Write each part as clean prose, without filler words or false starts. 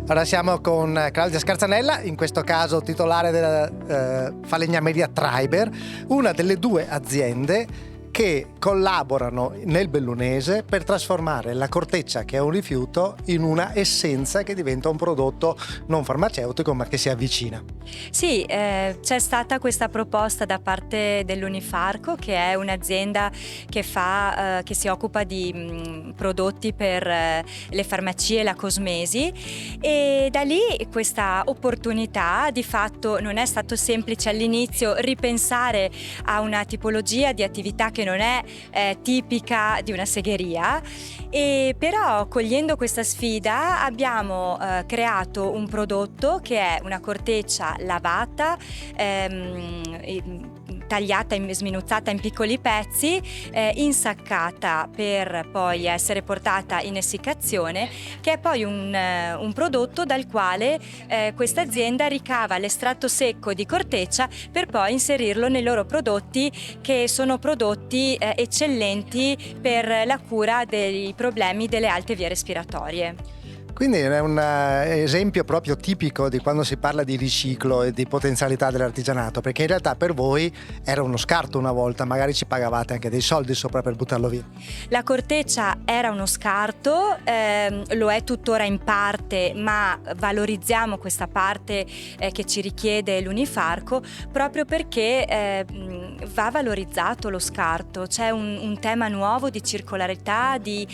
Ora siamo con Claudia Scarzanella, in questo caso titolare della falegnameria Treiber, una delle due aziende che collaborano nel bellunese per trasformare la corteccia, che è un rifiuto, in una essenza che diventa un prodotto non farmaceutico ma che si avvicina. Sì, c'è stata questa proposta da parte dell'Unifarco, che è un'azienda che si occupa di prodotti per le farmacie e la cosmesi, e da lì questa opportunità. Di fatto non è stato semplice all'inizio ripensare a una tipologia di attività che non è tipica di una segheria, e però cogliendo questa sfida abbiamo creato un prodotto che è una corteccia lavata, tagliata e sminuzzata in piccoli pezzi, insaccata per poi essere portata in essiccazione, che è poi un prodotto dal quale questa azienda ricava l'estratto secco di corteccia per poi inserirlo nei loro prodotti, che sono prodotti eccellenti per la cura dei problemi delle alte vie respiratorie. Quindi è un esempio proprio tipico di quando si parla di riciclo e di potenzialità dell'artigianato, perché in realtà per voi era uno scarto una volta, magari ci pagavate anche dei soldi sopra per buttarlo via. La corteccia era uno scarto, lo è tuttora in parte, ma valorizziamo questa parte che ci richiede l'Unifarco, proprio perché va valorizzato lo scarto. C'è un tema nuovo di circolarità, di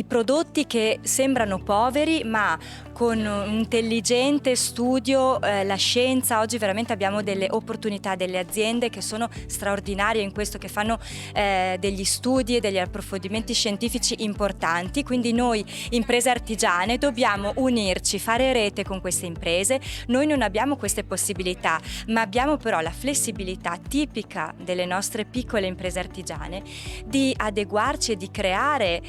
prodotti che sembrano poveri, ma con un intelligente studio, la scienza. Oggi veramente abbiamo delle opportunità, delle aziende che sono straordinarie in questo, che fanno degli studi e degli approfondimenti scientifici importanti. Quindi noi, imprese artigiane, dobbiamo unirci, fare rete con queste imprese. Noi non abbiamo queste possibilità, ma abbiamo però la flessibilità tipica delle nostre piccole imprese artigiane di adeguarci e di creare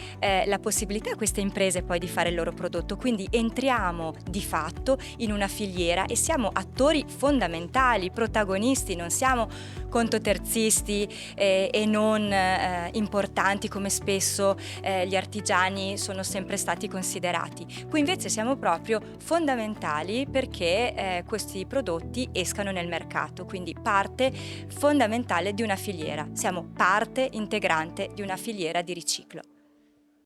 la possibilità a queste imprese poi di fare il loro prodotto. Quindi entriamo di fatto in una filiera e siamo attori fondamentali, protagonisti, non siamo contoterzisti e non importanti come spesso gli artigiani sono sempre stati considerati. Qui invece siamo proprio fondamentali perché questi prodotti escano nel mercato, quindi parte fondamentale di una filiera. Siamo parte integrante di una filiera di riciclo.